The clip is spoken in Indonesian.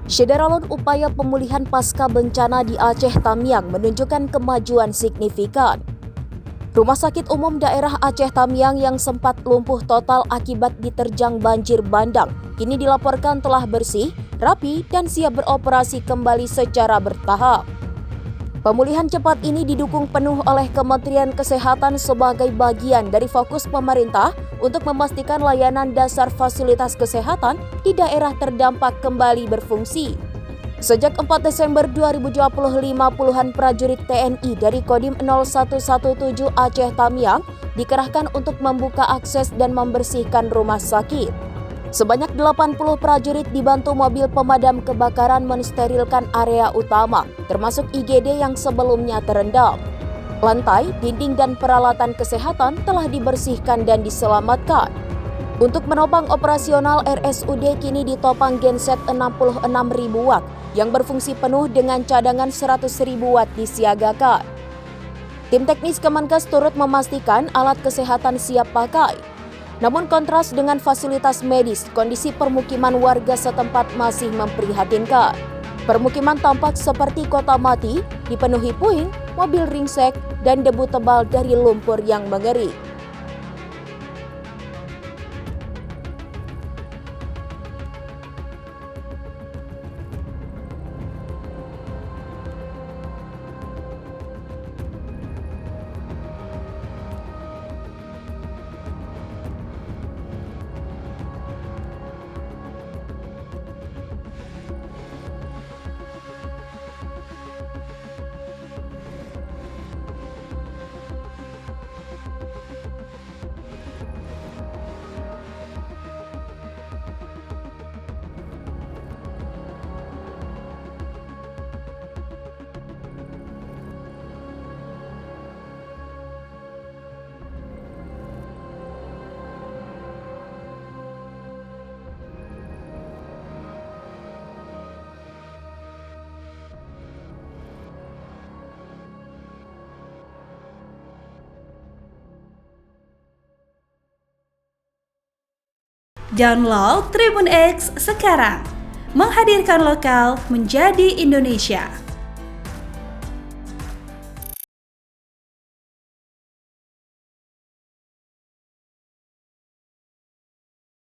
Syederalun upaya pemulihan pasca bencana di Aceh Tamiang menunjukkan kemajuan signifikan. Rumah Sakit Umum Daerah Aceh Tamiang yang sempat lumpuh total akibat diterjang banjir bandang, kini dilaporkan telah bersih, rapi, dan siap beroperasi kembali secara bertahap. Pemulihan cepat ini didukung penuh oleh Kementerian Kesehatan sebagai bagian dari fokus pemerintah untuk memastikan layanan dasar fasilitas kesehatan di daerah terdampak kembali berfungsi. Sejak 4 Desember 2025, puluhan prajurit TNI dari Kodim 0117 Aceh Tamiang dikerahkan untuk membuka akses dan membersihkan rumah sakit. Sebanyak 80 prajurit dibantu mobil pemadam kebakaran mensterilkan area utama, termasuk IGD yang sebelumnya terendam. Lantai, dinding, dan peralatan kesehatan telah dibersihkan dan diselamatkan. Untuk menopang operasional RSUD kini ditopang genset 66.000 watt yang berfungsi penuh dengan cadangan 100.000 watt disiagakan. Tim teknis Kemenkes turut memastikan alat kesehatan siap pakai. Namun kontras dengan fasilitas medis, kondisi permukiman warga setempat masih memprihatinkan. Permukiman tampak seperti kota mati, dipenuhi puing, mobil ringsek, dan debu tebal dari lumpur yang mengering. Download Tribun X sekarang, menghadirkan lokal menjadi Indonesia.